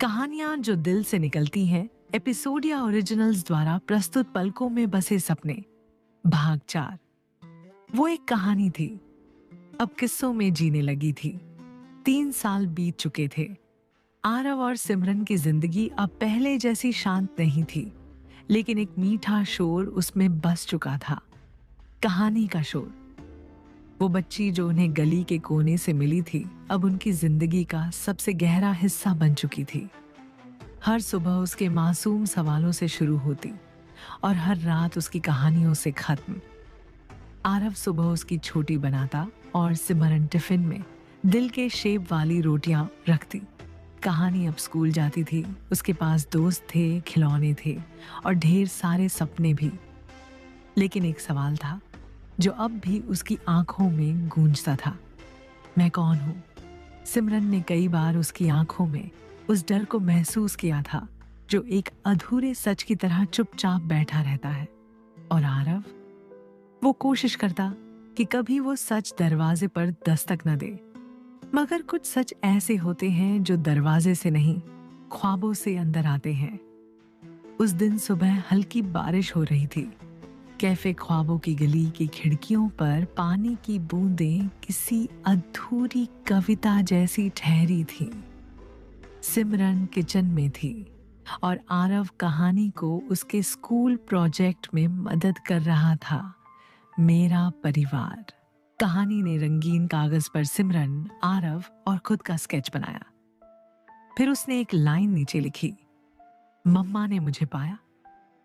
कहानियां जो दिल से निकलती हैं, एपिसोड या ओरिजिनल्स द्वारा प्रस्तुत पलकों में बसे सपने। भाग 4। वो एक कहानी थी, अब किस्सों में जीने लगी थी। 3 साल बीत चुके थे। आरव और सिमरन की जिंदगी अब पहले जैसी शांत नहीं थी, लेकिन एक मीठा शोर उसमें बस चुका था। कहानी का शोर। वो बच्ची जो उन्हें गली के कोने से मिली थी, अब उनकी जिंदगी का सबसे गहरा हिस्सा बन चुकी थी। हर सुबह उसके मासूम सवालों से शुरू होती और हर रात उसकी कहानियों से खत्म। आरव सुबह उसकी छोटी बनाता और सिमरन टिफिन में दिल के शेप वाली रोटियां रखती। कहानी अब स्कूल जाती थी, उसके पास दोस्त थे, खिलौने थे और ढेर सारे सपने भी। लेकिन एक सवाल था जो अब भी उसकी आंखों में गूंजता था। मैं कौन हूं? सिमरन ने कई बार उसकी आंखों में उस डर को महसूस किया था जो एक अधूरे सच की तरह चुपचाप बैठा रहता है। और आरव, वो कोशिश करता कि कभी वो सच दरवाजे पर दस्तक न दे। मगर कुछ सच ऐसे होते हैं जो दरवाजे से नहीं, ख्वाबों से अंदर आते हैं। उस दिन सुबह हल्की बारिश हो रही थी। कैफे ख्वाबों की गली की खिड़कियों पर पानी की बूंदें किसी अधूरी कविता जैसी ठहरी थी। सिमरन किचन में थी और आरव कहानी को उसके स्कूल प्रोजेक्ट में मदद कर रहा था। मेरा परिवार। कहानी ने रंगीन कागज पर सिमरन, आरव और खुद का स्केच बनाया। फिर उसने एक लाइन नीचे लिखी, मम्मा ने मुझे पाया,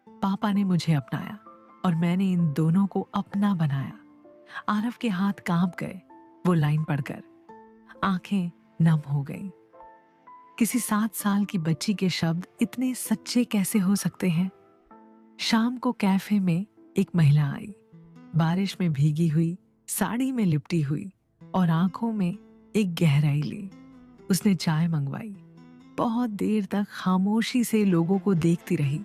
पापा ने मुझे अपनाया और मैंने इन दोनों को अपना बनाया। आरव के हाथ कांप गए वो लाइन पढ़कर। आंखें नम हो गईं। किसी 7 साल की बच्ची के शब्द इतने सच्चे कैसे हो सकते हैं? शाम को कैफे में एक महिला आई, बारिश में भीगी हुई, साड़ी में लिपटी हुई और आंखों में एक गहराई ली। उसने चाय मंगवाई। बहुत देर तक खामोशी से लोगों को देखती रही,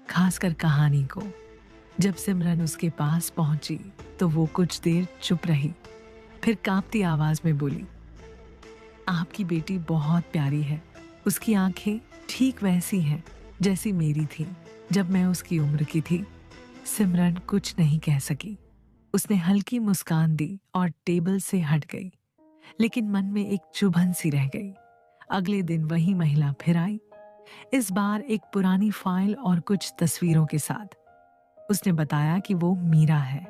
खासकर कहानी को। जब सिमरन उसके पास पहुंची तो वो कुछ देर चुप रही, फिर कांपती आवाज में बोली, आपकी बेटी बहुत प्यारी है। उसकी आंखें ठीक वैसी हैं जैसी मेरी थी जब मैं उसकी उम्र की थी। सिमरन कुछ नहीं कह सकी। उसने हल्की मुस्कान दी और टेबल से हट गई, लेकिन मन में एक चुभन सी रह गई। अगले दिन वही महिला फिर आई, इस बार एक पुरानी फाइल और कुछ तस्वीरों के साथ। उसने बताया कि वो मीरा है।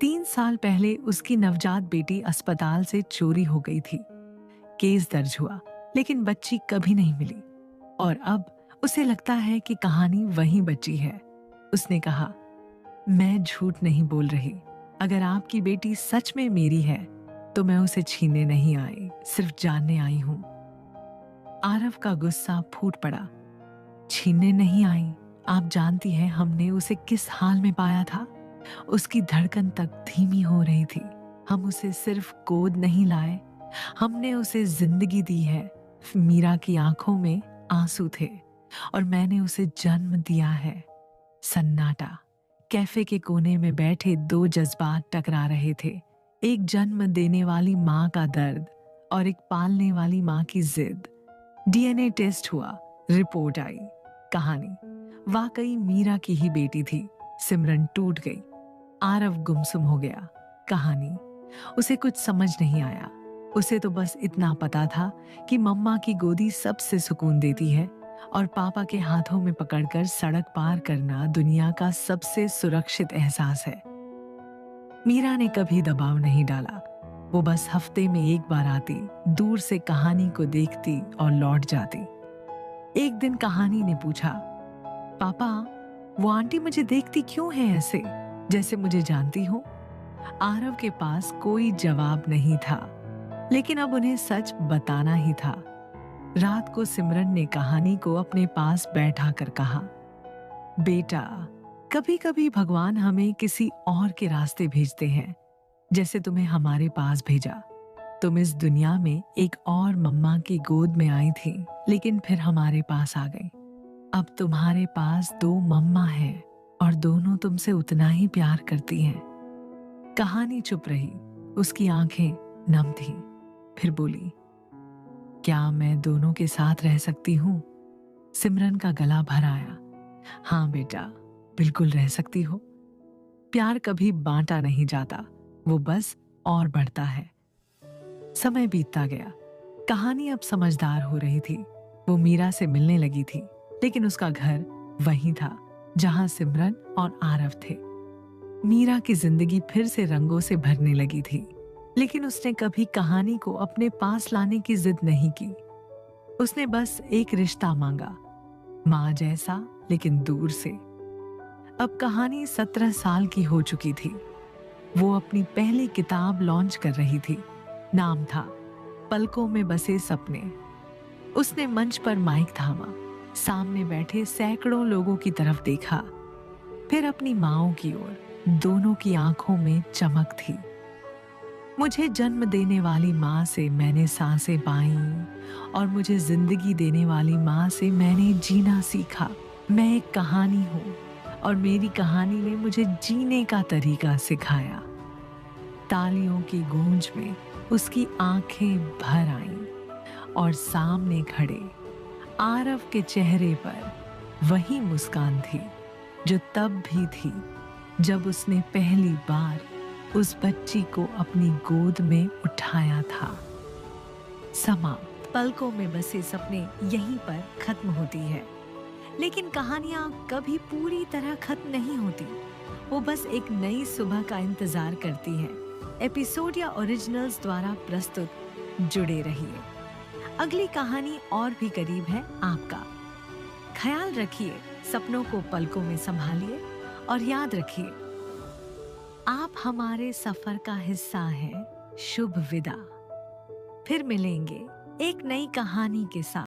3 साल पहले उसकी नवजात बेटी अस्पताल से चोरी हो गई थी। केस दर्ज हुआ, लेकिन बच्ची कभी नहीं मिली और अब उसे लगता है कि कहानी वही बच्ची है। उसने कहा, मैं झूठ नहीं बोल रही। अगर आपकी बेटी सच में मेरी है तो मैं उसे छीनने नहीं आई, सिर्फ जानने आई हूं। आरव का गुस्सा फूट पड़ा। छीनने नहीं आई? आप जानती हैं हमने उसे किस हाल में पाया था? उसकी धड़कन तक धीमी हो रही थी। हम उसे सिर्फ गोद नहीं लाए, हमने उसे जिंदगी दी है। मीरा की आंखों में आंसू थे और मैंने उसे जन्म दिया है। सन्नाटा। कैफे के कोने में बैठे 2 जज्बात टकरा रहे थे। एक जन्म देने वाली माँ का दर्द और एक पालने वाली माँ की जिद। डीएनए टेस्ट हुआ, रिपोर्ट आई। कहानी वाकई मीरा की ही बेटी थी। सिमरन टूट गई। आरव गुमसुम हो गया। कहानी, उसे कुछ समझ नहीं आया। उसे तो बस इतना पता था कि मम्मा की गोदी सबसे सुकून देती है और पापा के हाथों में पकड़कर सड़क पार करना दुनिया का सबसे सुरक्षित एहसास है। मीरा ने कभी दबाव नहीं डाला। वो बस हफ्ते में एक बार आती, दूर से कहानी को देखती और लौट जाती। एक दिन कहानी ने पूछा, पापा, वो आंटी मुझे देखती क्यों है ऐसे, जैसे मुझे जानती हो? आरव के पास कोई जवाब नहीं था, लेकिन अब उन्हें सच बताना ही था। रात को सिमरन ने कहानी को अपने पास बैठा कर कहा, बेटा, कभी कभी भगवान हमें किसी और के रास्ते भेजते हैं, जैसे तुम्हें हमारे पास भेजा। तुम इस दुनिया में एक और मम्मा की गोद में आई थी, लेकिन फिर हमारे पास आ गई। अब तुम्हारे पास 2 मम्मा हैं और दोनों तुमसे उतना ही प्यार करती हैं। कहानी चुप रही, उसकी आंखें नम थीं। फिर बोली, क्या मैं दोनों के साथ रह सकती हूँ? सिमरन का गला भर आया। हाँ बेटा, बिल्कुल रह सकती हो। प्यार कभी बांटा नहीं जाता, वो बस और बढ़ता है। समय बीतता गया। कहानी अब समझदार हो रही थी। वो मीरा से मिलने लगी थी, लेकिन उसका घर वहीं था जहां सिमरन और आरव थे। मीरा की जिंदगी फिर से रंगों से भरने लगी थी, लेकिन उसने कभी कहानी को अपने पास लाने की जिद नहीं की। उसने बस एक रिश्ता मांगा, माँ जैसा, लेकिन दूर से। अब कहानी 17 साल की हो चुकी थी। वो अपनी पहली किताब लॉन्च कर रही थी। नाम था पलकों में बसे सपने। उसने मंच पर माइक थामा, सामने बैठे सैकड़ों लोगों की तरफ देखा, फिर अपनी माँओं की ओर। दोनों की आंखों में चमक थी। मुझे जन्म देने वाली माँ से मैंने सांसें पाई, और मुझे जिंदगी देने वाली माँ से मैंने जीना सीखा। मैं एक कहानी हूँ, और मेरी कहानी ने मुझे जीने का तरीका सिखाया। तालियों की गूंज में उसकी आंखें भर आईं, और सामने खड़े आरव के चेहरे पर वही मुस्कान थी जो तब भी थी जब उसने पहली बार उस बच्ची को अपनी गोद में उठाया था। समाप्त। पलकों में बसे सपने यहीं पर खत्म होती है, लेकिन कहानियां कभी पूरी तरह खत्म नहीं होती। वो बस एक नई सुबह का इंतजार करती हैं। एपिसोड या ओरिजिनल्स द्वारा प्रस्तुत जुड़े रहिए। अगली कहानी और भी करीब है आपका। ख्याल रखिए, सपनों को पलकों में संभालिए, और याद रखिए, आप हमारे सफर का हिस्सा हैं। शुभ विदा। फिर मिलेंगे एक नई कहानी के साथ।